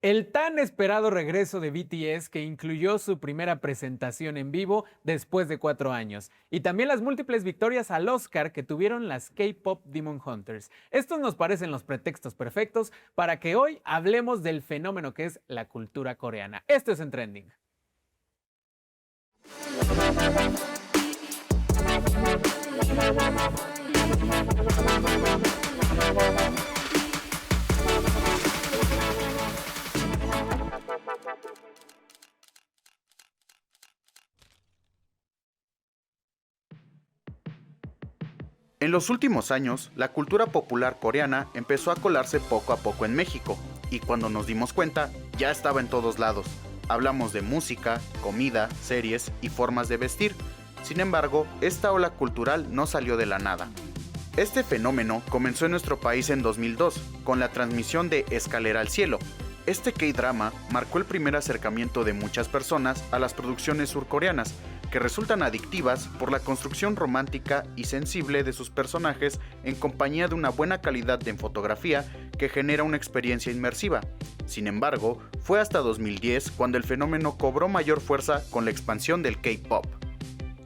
El tan esperado regreso de BTS que incluyó su primera presentación en vivo después de 4 años y también las múltiples victorias al Oscar que tuvieron las K-Pop Demon Hunters. Estos nos parecen los pretextos perfectos para que hoy hablemos del fenómeno que es la cultura coreana. Esto es en Trending. En los últimos años, la cultura popular coreana empezó a colarse poco a poco en México, y cuando nos dimos cuenta, ya estaba en todos lados. Hablamos de música, comida, series y formas de vestir. Sin embargo, esta ola cultural no salió de la nada. Este fenómeno comenzó en nuestro país en 2002, con la transmisión de Escalera al Cielo. Este K-drama marcó el primer acercamiento de muchas personas a las producciones surcoreanas, que resultan adictivas por la construcción romántica y sensible de sus personajes en compañía de una buena calidad de fotografía que genera una experiencia inmersiva. Sin embargo, fue hasta 2010 cuando el fenómeno cobró mayor fuerza con la expansión del K-pop.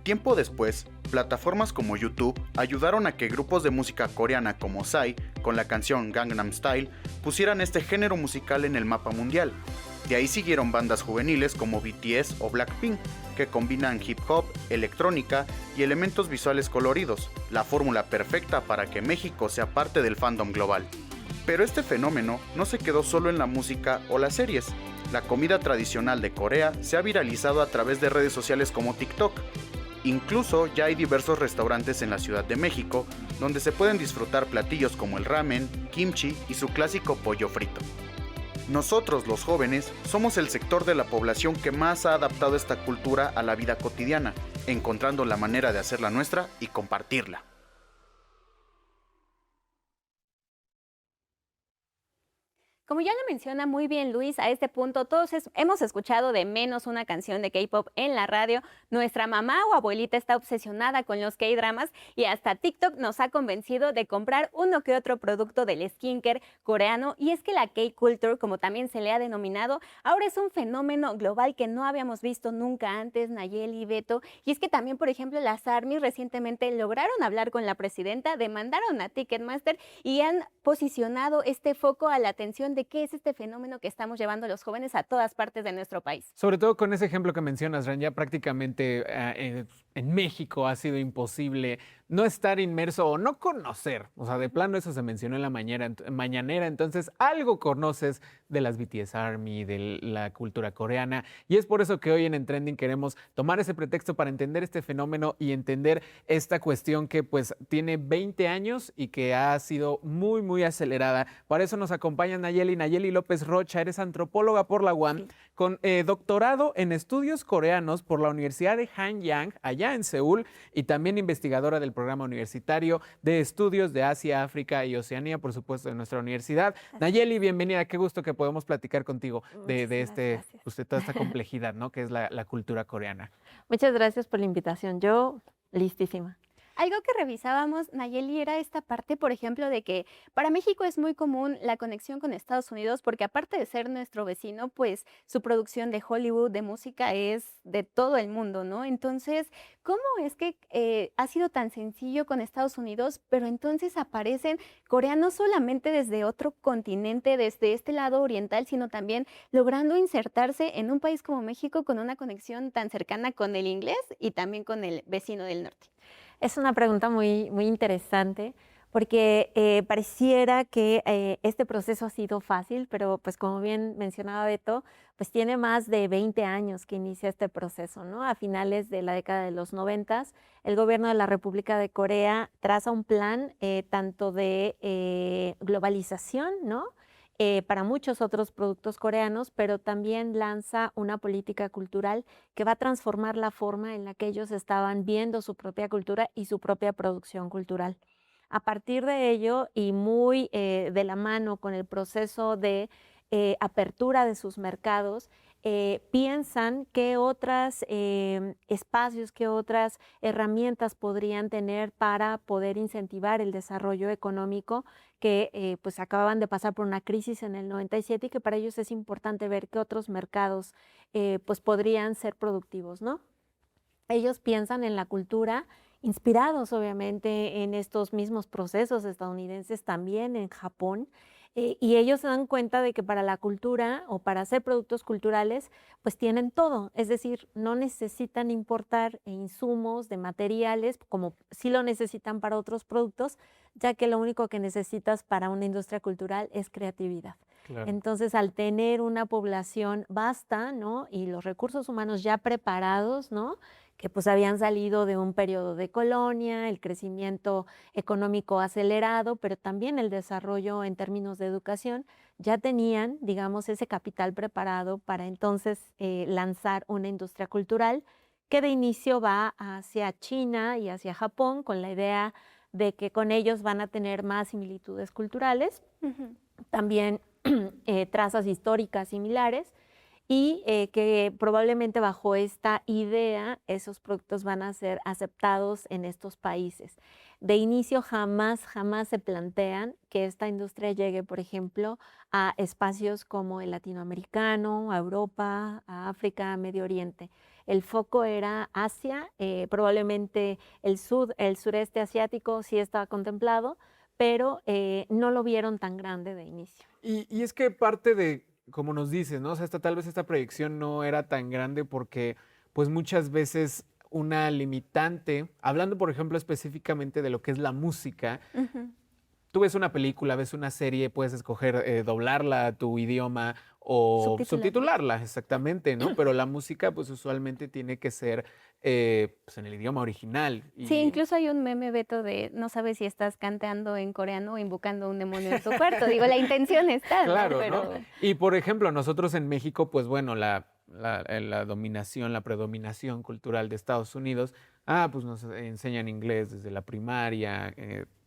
Tiempo después, plataformas como YouTube ayudaron a que grupos de música coreana como Psy, con la canción Gangnam Style, pusieran este género musical en el mapa mundial. De ahí siguieron bandas juveniles como BTS o Blackpink, que combinan hip hop, electrónica y elementos visuales coloridos, la fórmula perfecta para que México sea parte del fandom global. Pero este fenómeno no se quedó solo en la música o las series. La comida tradicional de Corea se ha viralizado a través de redes sociales como TikTok. Incluso ya hay diversos restaurantes en la Ciudad de México donde se pueden disfrutar platillos como el ramen, kimchi y su clásico pollo frito. Nosotros, los jóvenes, somos el sector de la población que más ha adaptado esta cultura a la vida cotidiana, encontrando la manera de hacerla nuestra y compartirla. Como ya lo menciona muy bien Luis, a este punto todos hemos escuchado de menos una canción de K-pop en la radio. Nuestra mamá o abuelita está obsesionada con los K-dramas y hasta TikTok nos ha convencido de comprar uno que otro producto del skincare coreano. Y es que la K-culture, como también se le ha denominado, ahora es un fenómeno global que no habíamos visto nunca antes, Nayeli y Beto. Y es que también, por ejemplo, las ARMY recientemente lograron hablar con la presidenta, demandaron a Ticketmaster y han posicionado este foco a la atención de qué es este fenómeno que estamos llevando los jóvenes a todas partes de nuestro país. Sobre todo con ese ejemplo que mencionas, Ran, ya prácticamente en México ha sido imposible no estar inmerso o no conocer. O sea, de plano eso se mencionó en la mañanera, entonces algo conoces de las BTS Army, de la cultura coreana. Y es por eso que hoy en Trending queremos tomar ese pretexto para entender este fenómeno y entender esta cuestión que pues tiene 20 años y que ha sido muy, muy acelerada. Para eso nos acompaña Nayeli López Rocha, eres antropóloga por la UAM, sí, con doctorado en estudios coreanos por la Universidad de Hanyang, allá en Seúl, y también investigadora del programa universitario de estudios de Asia, África y Oceanía, por supuesto, de nuestra universidad. Nayeli, bienvenida, qué gusto que podemos platicar contigo de toda esta complejidad, ¿no? Que es la cultura coreana. Muchas gracias por la invitación. Yo, listísima. Algo que revisábamos, Nayeli, era esta parte, por ejemplo, de que para México es muy común la conexión con Estados Unidos porque aparte de ser nuestro vecino, pues su producción de Hollywood, de música, es de todo el mundo, ¿no? Entonces, ¿cómo es que ha sido tan sencillo con Estados Unidos, pero entonces aparecen coreanos solamente desde otro continente, desde este lado oriental, sino también logrando insertarse en un país como México con una conexión tan cercana con el inglés y también con el vecino del norte? Es una pregunta muy, muy interesante porque pareciera que este proceso ha sido fácil, pero pues como bien mencionaba Beto, pues tiene más de 20 años que inicia este proceso, ¿no? A finales de la década de los 90, el gobierno de la República de Corea traza un plan tanto de globalización, ¿no? Para muchos otros productos coreanos, pero también lanza una política cultural que va a transformar la forma en la que ellos estaban viendo su propia cultura y su propia producción cultural. A partir de ello, y muy de la mano con el proceso de apertura de sus mercados, piensan qué otros espacios, qué otras herramientas podrían tener para poder incentivar el desarrollo económico que pues acababan de pasar por una crisis en el 97 y que para ellos es importante ver qué otros mercados pues podrían ser productivos, ¿no? Ellos piensan en la cultura, inspirados obviamente en estos mismos procesos estadounidenses, también en Japón, y ellos se dan cuenta de que para la cultura o para hacer productos culturales, pues tienen todo, es decir, no necesitan importar insumos de materiales como sí lo necesitan para otros productos, ya que lo único que necesitas para una industria cultural es creatividad. Claro. Entonces, al tener una población vasta, ¿no? Y los recursos humanos ya preparados, ¿no? Que pues habían salido de un periodo de colonia, el crecimiento económico acelerado, pero también el desarrollo en términos de educación, ya tenían, digamos, ese capital preparado para entonces lanzar una industria cultural que de inicio va hacia China y hacia Japón con la idea de que con ellos van a tener más similitudes culturales, también trazas históricas similares, y que probablemente bajo esta idea esos productos van a ser aceptados en estos países. De inicio jamás se plantean que esta industria llegue, por ejemplo, a espacios como el latinoamericano, a Europa, a África, a Medio Oriente. El foco era Asia, probablemente el sureste asiático sí estaba contemplado, pero no lo vieron tan grande de inicio. Y es que parte de, como nos dices, ¿no? O sea, tal vez esta proyección no era tan grande porque, pues muchas veces una limitante, hablando por ejemplo específicamente de lo que es la música, tú ves una película, ves una serie, puedes escoger doblarla a tu idioma o subtitularla, exactamente, ¿no? Pero la música, pues usualmente tiene que ser pues, en el idioma original. Sí, incluso hay un meme, Beto, de no sabes si estás cantando en coreano o invocando un demonio en tu cuarto. Digo, la intención está, Claro, ¿no? Pero... ¿no? Y por ejemplo, nosotros en México, pues bueno, la dominación, la predominación cultural de Estados Unidos, pues nos enseñan inglés desde la primaria,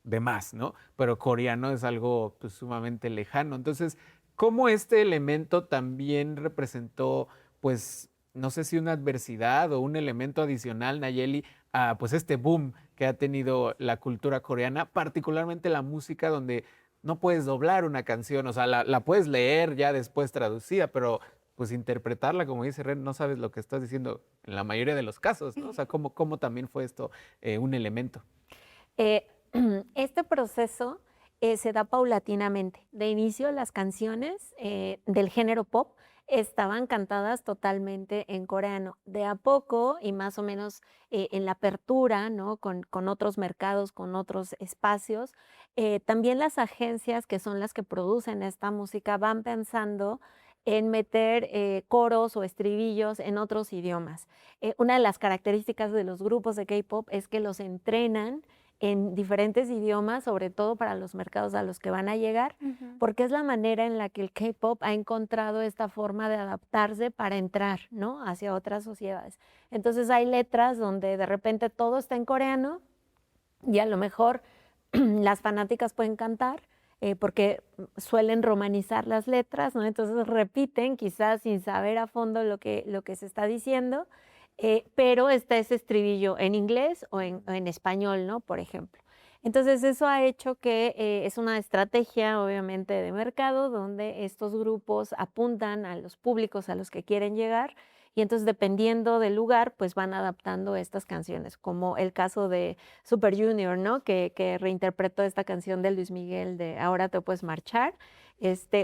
demás, ¿no? Pero coreano es algo pues, sumamente lejano. Entonces, ¿cómo este elemento también representó, pues, no sé si una adversidad o un elemento adicional, Nayeli, a pues este boom que ha tenido la cultura coreana, particularmente la música, donde no puedes doblar una canción, o sea, la puedes leer ya después traducida, pero pues interpretarla, como dice Ren, no sabes lo que estás diciendo en la mayoría de los casos, ¿no? O sea, ¿cómo también fue esto un elemento? Este proceso se da paulatinamente. De inicio, las canciones del género pop estaban cantadas totalmente en coreano. De a poco y más o menos en la apertura, ¿no? con otros mercados, con otros espacios, también las agencias que son las que producen esta música van pensando en meter coros o estribillos en otros idiomas. Una de las características de los grupos de K-pop es que los entrenan en diferentes idiomas, sobre todo para los mercados a los que van a llegar, porque es la manera en la que el K-pop ha encontrado esta forma de adaptarse para entrar, ¿no? hacia otras sociedades. Entonces hay letras donde de repente todo está en coreano y a lo mejor las fanáticas pueden cantar porque suelen romanizar las letras, ¿no? Entonces repiten quizás sin saber a fondo lo que se está diciendo. Pero está ese estribillo en inglés o en español, ¿no? Por ejemplo. Entonces, eso ha hecho que es una estrategia, obviamente, de mercado, donde estos grupos apuntan a los públicos a los que quieren llegar y entonces, dependiendo del lugar, pues van adaptando estas canciones, como el caso de Super Junior, ¿no? Que reinterpretó esta canción de Luis Miguel de Ahora te puedes marchar,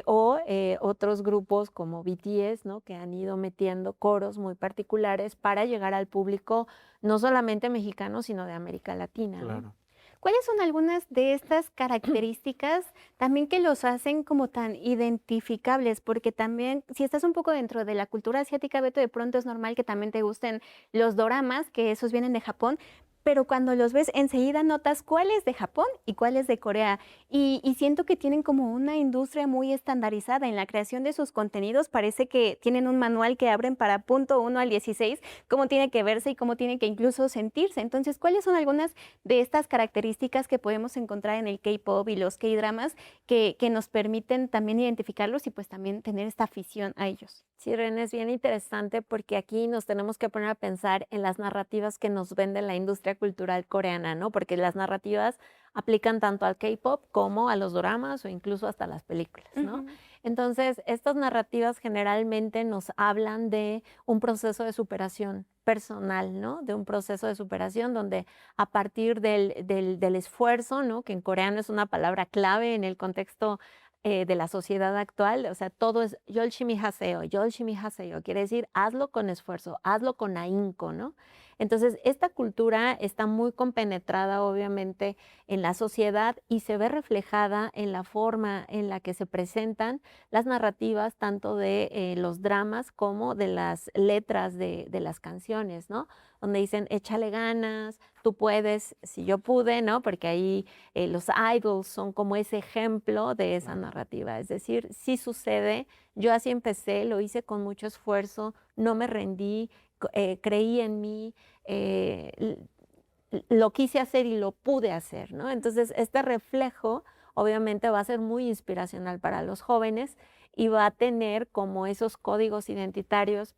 o otros grupos como BTS, ¿no? Que han ido metiendo coros muy particulares para llegar al público no solamente mexicano, sino de América Latina, ¿no? Claro. ¿Cuáles son algunas de estas características también que los hacen como tan identificables? Porque también, si estás un poco dentro de la cultura asiática, Beto, de pronto es normal que también te gusten los doramas, que esos vienen de Japón, pero cuando los ves enseguida notas cuál es de Japón y cuál es de Corea. Y siento que tienen como una industria muy estandarizada en la creación de sus contenidos. Parece que tienen un manual que abren para punto 1 al 16, cómo tiene que verse y cómo tiene que incluso sentirse. Entonces, ¿cuáles son algunas de estas características que podemos encontrar en el K-pop y los K-dramas que nos permiten también identificarlos y pues también tener esta afición a ellos? Sí, René, es bien interesante porque aquí nos tenemos que poner a pensar en las narrativas que nos vende la industria cultural coreana, ¿no? Porque las narrativas aplican tanto al K-pop como a los doramas o incluso hasta las películas, ¿no? Ujú. Entonces, estas narrativas generalmente nos hablan de un proceso de superación personal, ¿no? De un proceso de superación donde a partir del esfuerzo, ¿no? Que en coreano es una palabra clave en el contexto de la sociedad actual, o sea, todo es 열심히 하세요, 열심히 하세요, quiere decir hazlo con esfuerzo, hazlo con ahínco, ¿no? Entonces, esta cultura está muy compenetrada, obviamente, en la sociedad y se ve reflejada en la forma en la que se presentan las narrativas, tanto de los dramas como de las letras de las canciones, ¿no? Donde dicen, échale ganas, tú puedes, si yo pude, ¿no? Porque ahí los idols son como ese ejemplo de esa narrativa. Es decir, sí sucede, yo así empecé, lo hice con mucho esfuerzo, no me rendí, creí en mí, lo quise hacer y lo pude hacer, ¿no? Entonces, este reflejo obviamente va a ser muy inspiracional para los jóvenes y va a tener como esos códigos identitarios,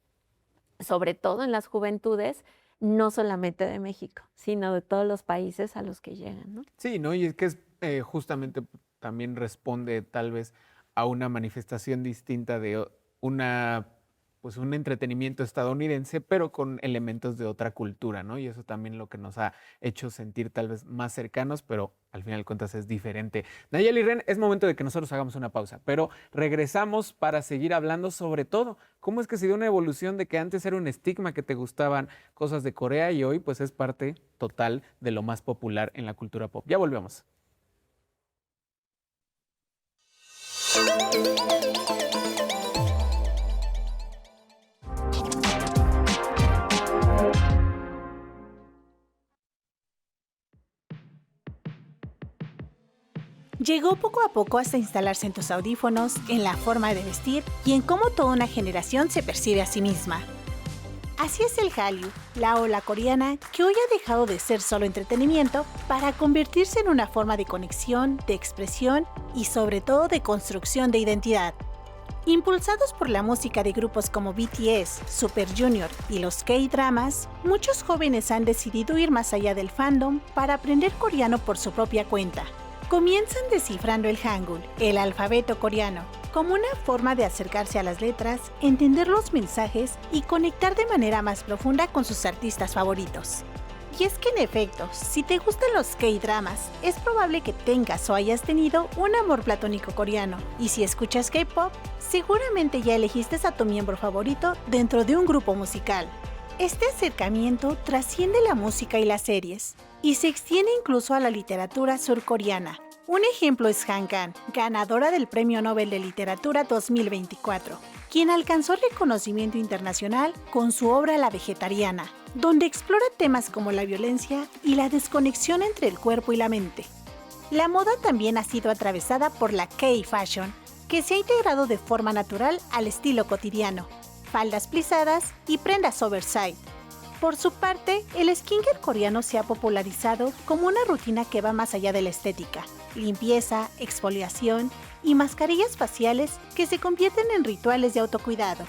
sobre todo en las juventudes, no solamente de México, sino de todos los países a los que llegan, ¿no? Sí, ¿no? Y es que justamente también responde tal vez a una manifestación distinta de pues un entretenimiento estadounidense, pero con elementos de otra cultura, ¿no? Y eso también lo que nos ha hecho sentir tal vez más cercanos, pero al final de cuentas es diferente. Nayeli, Ren, es momento de que nosotros hagamos una pausa, pero regresamos para seguir hablando sobre todo cómo es que se dio una evolución de que antes era un estigma que te gustaban cosas de Corea y hoy pues es parte total de lo más popular en la cultura pop. Ya volvemos. Llegó poco a poco hasta instalarse en tus audífonos, en la forma de vestir y en cómo toda una generación se percibe a sí misma. Así es el Hallyu, la ola coreana que hoy ha dejado de ser solo entretenimiento para convertirse en una forma de conexión, de expresión y sobre todo de construcción de identidad. Impulsados por la música de grupos como BTS, Super Junior y los K-dramas, muchos jóvenes han decidido ir más allá del fandom para aprender coreano por su propia cuenta. Comienzan descifrando el Hangul, el alfabeto coreano, como una forma de acercarse a las letras, entender los mensajes y conectar de manera más profunda con sus artistas favoritos. Y es que en efecto, si te gustan los K-dramas, es probable que tengas o hayas tenido un amor platónico coreano. Y si escuchas K-pop, seguramente ya elegiste a tu miembro favorito dentro de un grupo musical. Este acercamiento trasciende la música y las series, y se extiende incluso a la literatura surcoreana. Un ejemplo es Han Kang, ganadora del Premio Nobel de Literatura 2024, quien alcanzó reconocimiento internacional con su obra La Vegetariana, donde explora temas como la violencia y la desconexión entre el cuerpo y la mente. La moda también ha sido atravesada por la K-Fashion, que se ha integrado de forma natural al estilo cotidiano, faldas plisadas y prendas oversize. Por su parte, el skincare coreano se ha popularizado como una rutina que va más allá de la estética, limpieza, exfoliación y mascarillas faciales que se convierten en rituales de autocuidado.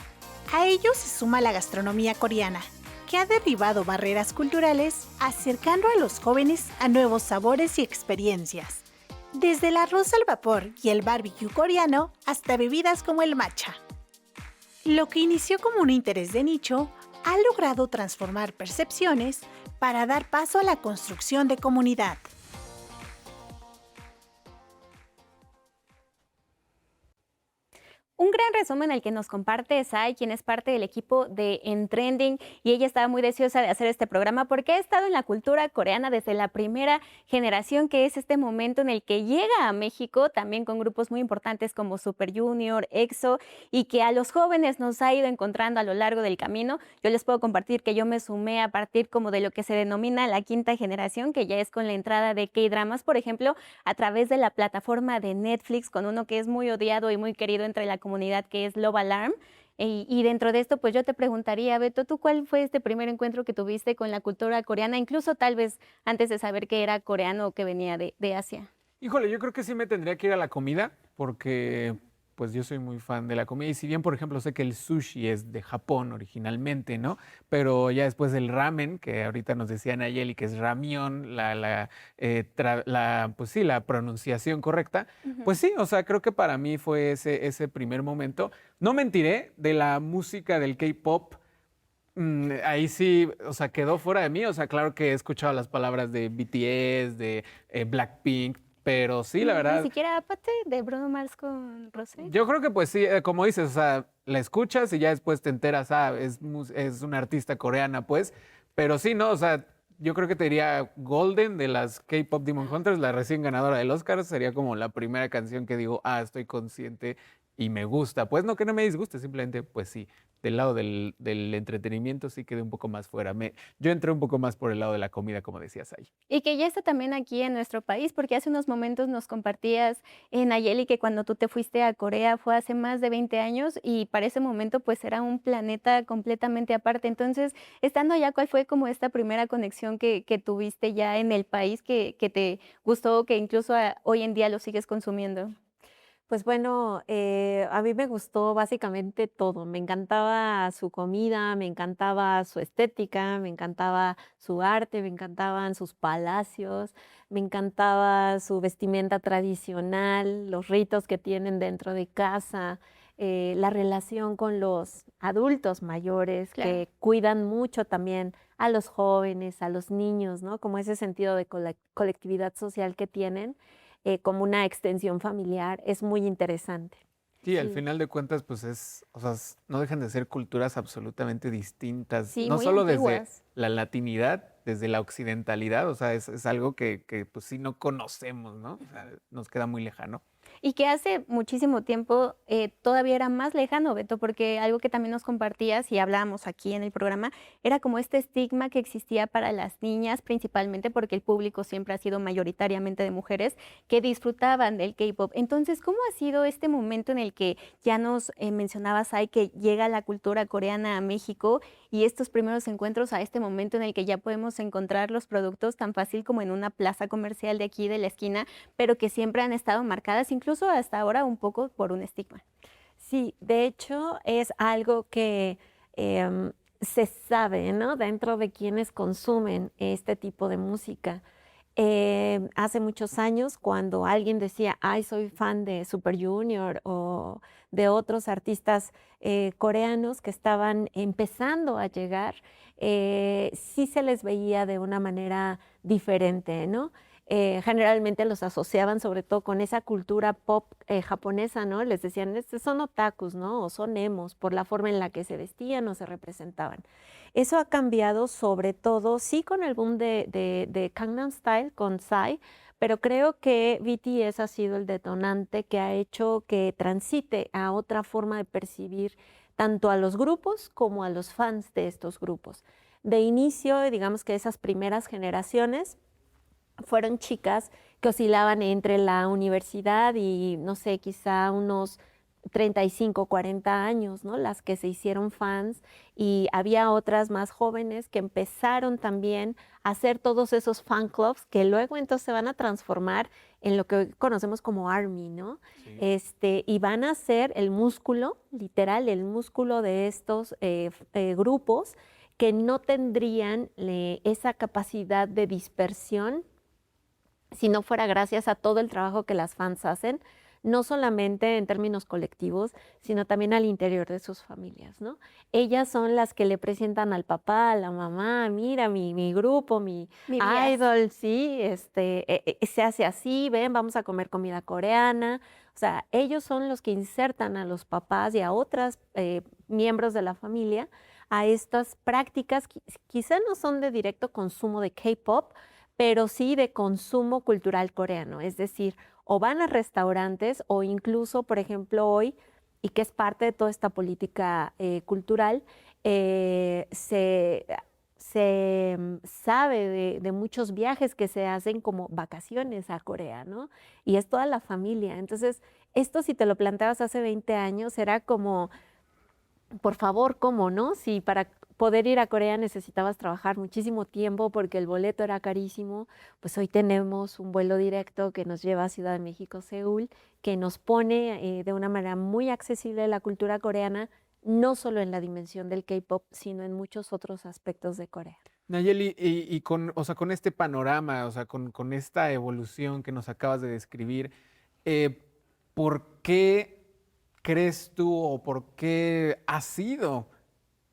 A ello se suma la gastronomía coreana, que ha derribado barreras culturales, acercando a los jóvenes a nuevos sabores y experiencias. Desde el arroz al vapor y el barbecue coreano hasta bebidas como el matcha. Lo que inició como un interés de nicho ha logrado transformar percepciones para dar paso a la construcción de comunidad. Un gran resumen el que nos comparte Sai, quien es parte del equipo de En Trending, y ella estaba muy deseosa de hacer este programa porque ha estado en la cultura coreana desde la primera generación, que es este momento en el que llega a México, también con grupos muy importantes como Super Junior, EXO, y que a los jóvenes nos ha ido encontrando a lo largo del camino. Yo les puedo compartir que yo me sumé a partir como de lo que se denomina la quinta generación, que ya es con la entrada de K-dramas, por ejemplo, a través de la plataforma de Netflix, con uno que es muy odiado y muy querido entre la comunidad, que es Love Alarm. Y dentro de esto, pues yo te preguntaría, Beto, ¿tú cuál fue este primer encuentro que tuviste con la cultura coreana, incluso tal vez antes de saber que era coreano o que venía de Asia? Híjole, yo creo que sí me tendría que ir a la comida porque pues yo soy muy fan de la comida y si bien, por ejemplo, sé que el sushi es de Japón originalmente, ¿no? Pero ya después del ramen, que ahorita nos decía Nayeli que es ramión, pues sí, la pronunciación correcta, pues sí, o sea, creo que para mí fue ese primer momento. No mentiré, de la música del K-pop, ahí sí, o sea, quedó fuera de mí. O sea, claro que he escuchado las palabras de BTS, de Blackpink, pero sí, la Ni verdad, siquiera aparte de Bruno Mars con Rosé. yo creo que pues sí, como dices, o sea, la escuchas y ya después te enteras, es una artista coreana, pues, pero sí, ¿no? O sea, yo creo que te diría Golden de las K-Pop Demon Hunters, la recién ganadora del Oscar, sería como la primera canción que digo, estoy consciente y me gusta. Pues no que no me disguste, simplemente, pues sí, del lado del entretenimiento sí quedé un poco más fuera. Yo entré un poco más por el lado de la comida, como decías ahí. Y que ya está también aquí en nuestro país, porque hace unos momentos nos compartías, Nayeli, que cuando tú te fuiste a Corea fue hace más de 20 años y para ese momento pues era un planeta completamente aparte. Entonces, estando allá, ¿cuál fue como esta primera conexión que tuviste ya en el país que te gustó, que incluso hoy en día lo sigues consumiendo? Pues bueno, a mí me gustó básicamente todo. Me encantaba su comida, me encantaba su estética, me encantaba su arte, me encantaban sus palacios, me encantaba su vestimenta tradicional, los ritos que tienen dentro de casa, la relación con los adultos mayores Claro. que cuidan mucho también a los jóvenes, a los niños, ¿no? Como ese sentido de colectividad social que tienen como una extensión familiar, es muy interesante. Sí, al Sí. final de cuentas, pues o sea, no dejan de ser culturas absolutamente distintas, Sí, no muy solo desde antiguas. la latinidad, desde la occidentalidad, o sea, es algo que pues sí no conocemos, ¿no? O sea, nos queda muy lejano. Y que hace muchísimo tiempo todavía era más lejano, Beto, porque algo que también nos compartías y hablábamos aquí en el programa era como este estigma que existía para las niñas, principalmente porque el público siempre ha sido mayoritariamente de mujeres que disfrutaban del K-pop. Entonces, ¿cómo ha sido este momento en el que ya nos mencionabas, Ai, que llega la cultura coreana a México y estos primeros encuentros a este momento en el que ya podemos encontrar los productos tan fácil como en una plaza comercial de aquí de la esquina, pero que siempre han estado marcadas, incluso hasta ahora, un poco por un estigma? Sí, de hecho es algo que se sabe, ¿no? Dentro de quienes consumen este tipo de música. Hace muchos años, cuando alguien decía, ay, soy fan de Super Junior o de otros artistas coreanos que estaban empezando a llegar, sí se les veía de una manera diferente, ¿no? Generalmente los asociaban sobre todo con esa cultura pop japonesa, ¿no? Les decían, son otakus, ¿no? O son emos, por la forma en la que se vestían o se representaban. Eso ha cambiado sobre todo, sí, con el boom de Gangnam Style, con Psy, pero creo que BTS ha sido el detonante que ha hecho que transite a otra forma de percibir tanto a los grupos como a los fans de estos grupos. De inicio, digamos que esas primeras generaciones fueron chicas que oscilaban entre la universidad y, no sé, quizá unos 35, 40 años, ¿no? Las que se hicieron fans, y había otras más jóvenes que empezaron también a hacer todos esos fan clubs que luego entonces se van a transformar en lo que hoy conocemos como ARMY, ¿no? Sí. Y van a ser el músculo, literal, el músculo de estos grupos que no tendrían esa capacidad de dispersión si no fuera gracias a todo el trabajo que las fans hacen, no solamente en términos colectivos, sino también al interior de sus familias, ¿no? Ellas son las que le presentan al papá, a la mamá, mira, mi grupo, mi BTS. idol, sí, se hace así, ven, vamos a comer comida coreana, O sea, ellos son los que insertan a los papás y a otros miembros de la familia a estas prácticas, quizá no son de directo consumo de K-pop, pero sí de consumo cultural coreano. Es decir, o van a restaurantes o incluso, por ejemplo, hoy, y que es parte de toda esta política cultural, se sabe de muchos viajes que se hacen como vacaciones a Corea, ¿no? Y es toda la familia. Entonces, esto si te lo planteabas hace 20 años, era como, por favor, ¿cómo, no? Si para poder ir a Corea necesitabas trabajar muchísimo tiempo porque el boleto era carísimo, pues hoy tenemos un vuelo directo que nos lleva a Ciudad de México, Seúl, que nos pone de una manera muy accesible la cultura coreana, no solo en la dimensión del K-pop, sino en muchos otros aspectos de Corea. Nayeli, y con, o sea, con este panorama, o sea, con esta evolución que nos acabas de describir, eh, ¿por qué crees tú o por qué ha sido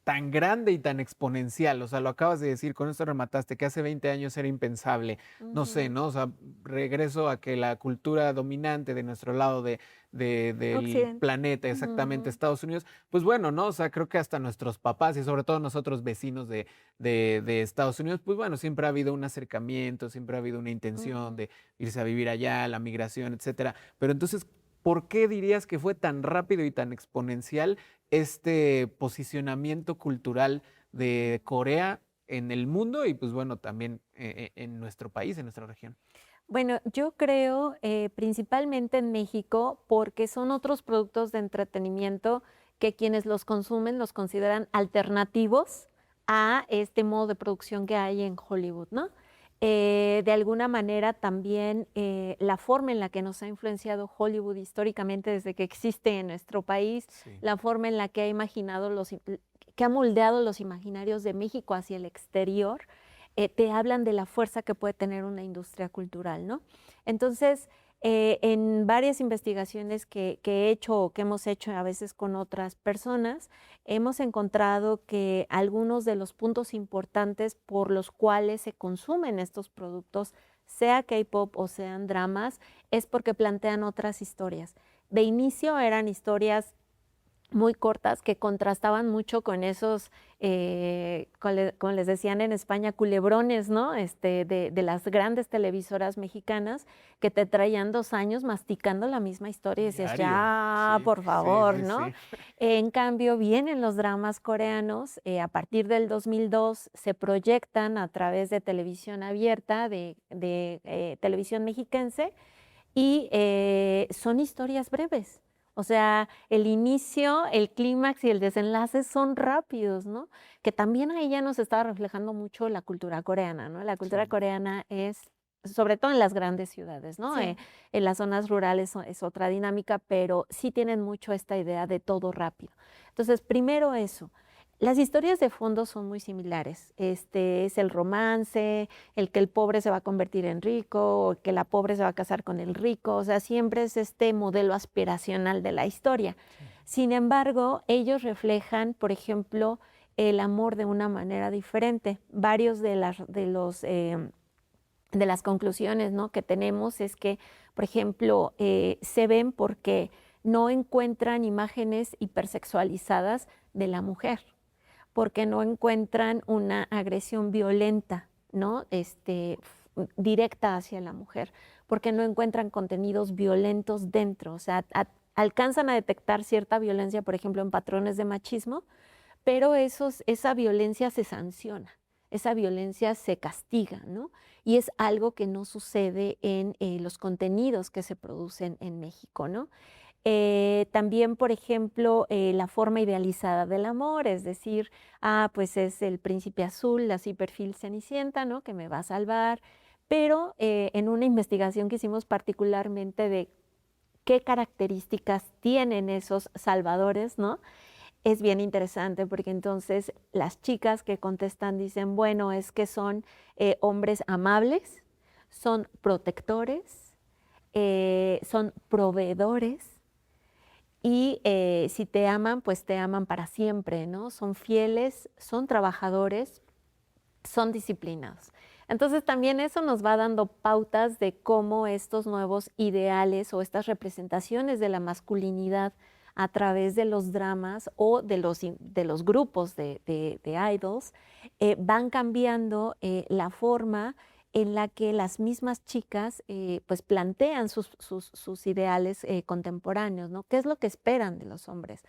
tan grande y tan exponencial? O sea, lo acabas de decir, con esto remataste, que hace 20 años era impensable. No sé, ¿no? O sea, regreso a que la cultura dominante de nuestro lado del Occidente. planeta, exactamente, Estados Unidos, pues bueno, ¿no? O sea, creo que hasta nuestros papás y sobre todo nosotros vecinos de Estados Unidos, pues bueno, siempre ha habido un acercamiento, siempre ha habido una intención de irse a vivir allá, la migración, etcétera. Pero entonces, ¿por qué dirías que fue tan rápido y tan exponencial este posicionamiento cultural de Corea en el mundo y pues bueno, también en nuestro país, en nuestra región? Bueno, yo creo principalmente en México porque son otros productos de entretenimiento que quienes los consumen los consideran alternativos a este modo de producción que hay en Hollywood, ¿no? De alguna manera también la forma en la que nos ha influenciado Hollywood históricamente desde que existe en nuestro país, Sí. la forma en la que ha imaginado que ha moldeado los imaginarios de México hacia el exterior, te hablan de la fuerza que puede tener una industria cultural, ¿no? Entonces, en varias investigaciones que he hecho o que hemos hecho a veces con otras personas, hemos encontrado que algunos de los puntos importantes por los cuales se consumen estos productos, sea K-pop o sean dramas, es porque plantean otras historias. De inicio eran historias muy cortas que contrastaban mucho con esos, como les decían en España, culebrones, ¿no? De las grandes televisoras mexicanas que te traían 2 años masticando la misma historia y decías, Diario. ya, Sí, por sí, favor, sí, ¿no? sí. En cambio, vienen los dramas coreanos, a partir del 2002 se proyectan a través de televisión abierta, de televisión mexiquense, y son historias breves. O sea, el inicio, el clímax y el desenlace son rápidos, ¿no? Que también ahí ya nos estaba reflejando mucho la cultura coreana, ¿no? La cultura Sí. coreana es, sobre todo en las grandes ciudades, ¿no? Sí. En las zonas rurales es otra dinámica, pero sí tienen mucho esta idea de todo rápido. Entonces, primero eso. Las historias de fondo son muy similares. Es el romance, el que el pobre se va a convertir en rico, o que la pobre se va a casar con el rico, o sea, siempre es este modelo aspiracional de la historia. Sin embargo, ellos reflejan, por ejemplo, el amor de una manera diferente. Varios de las conclusiones, ¿no?, que tenemos es que, por ejemplo, se ven porque no encuentran imágenes hipersexualizadas de la mujer, porque no encuentran una agresión violenta, ¿no? Directa hacia la mujer, porque no encuentran contenidos violentos dentro, o sea, alcanzan a detectar cierta violencia, por ejemplo, en patrones de machismo, pero esa violencia se sanciona, esa violencia se castiga, ¿no? Y es algo que no sucede en los contenidos que se producen en México, ¿no? También, por ejemplo, la forma idealizada del amor, es decir, pues es el príncipe azul, así perfil Cenicienta, ¿no?, que me va a salvar, pero en una investigación que hicimos particularmente de qué características tienen esos salvadores, ¿no?, es bien interesante porque entonces las chicas que contestan dicen, bueno, es que son hombres amables, son protectores, son proveedores, y si te aman, pues te aman para siempre, ¿no? Son fieles, son trabajadores, son disciplinados. Entonces también eso nos va dando pautas de cómo estos nuevos ideales o estas representaciones de la masculinidad a través de los dramas o de los grupos de idols van cambiando la forma en la que las mismas chicas pues plantean sus ideales contemporáneos, ¿no? ¿Qué es lo que esperan de los hombres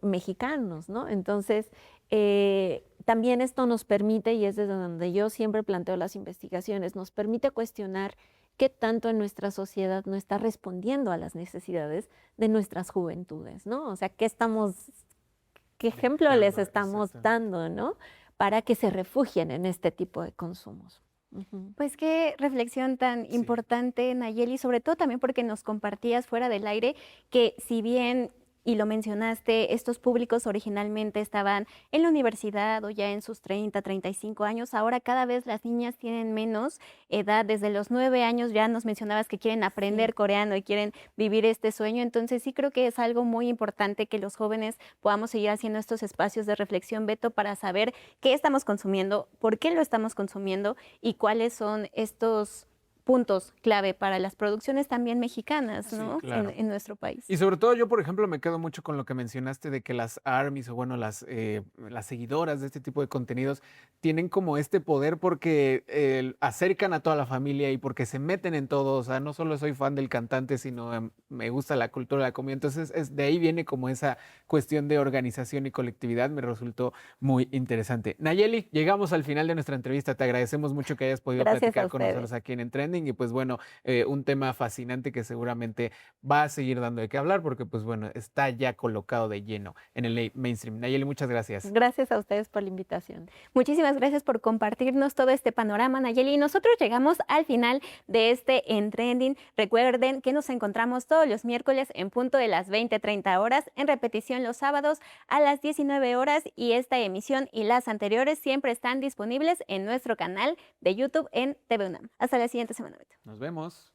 mexicanos, ¿no? Entonces, también esto nos permite, y es desde donde yo siempre planteo las investigaciones, nos permite cuestionar qué tanto en nuestra sociedad no está respondiendo a las necesidades de nuestras juventudes, ¿no? O sea, qué ejemplo les estamos dando, ¿no? Para que se refugien en este tipo de consumos. Pues qué reflexión tan importante, Nayeli, sobre todo también porque nos compartías fuera del aire que si bien, y lo mencionaste, estos públicos originalmente estaban en la universidad o ya en sus 30, 35 años, ahora cada vez las niñas tienen menos edad, desde los 9 años ya nos mencionabas que quieren aprender coreano y quieren vivir este sueño, entonces sí creo que es algo muy importante que los jóvenes podamos seguir haciendo estos espacios de reflexión, Beto, para saber qué estamos consumiendo, por qué lo estamos consumiendo y cuáles son estos puntos clave para las producciones también mexicanas, ¿no? Sí, claro. En nuestro país. Y sobre todo yo, por ejemplo, me quedo mucho con lo que mencionaste de que las ARMYs o bueno, las seguidoras de este tipo de contenidos tienen como este poder porque acercan a toda la familia y porque se meten en todo. O sea, no solo soy fan del cantante, sino me gusta la cultura de la comida. Entonces, de ahí viene como esa cuestión de organización y colectividad. Me resultó muy interesante. Nayeli, llegamos al final de nuestra entrevista. Te agradecemos mucho que hayas podido platicar con nosotros aquí en Trending. Y pues bueno, un tema fascinante que seguramente va a seguir dando de qué hablar porque pues bueno, está ya colocado de lleno en el mainstream. Nayeli, muchas gracias. Gracias a ustedes por la invitación. Muchísimas gracias por compartirnos todo este panorama, Nayeli. Y nosotros llegamos al final de este En Trending. Recuerden que nos encontramos todos los miércoles en punto de las 20:30 horas, en repetición los sábados a las 19 horas y esta emisión y las anteriores siempre están disponibles en nuestro canal de YouTube en TV UNAM. Hasta la siguiente semana. Nos vemos.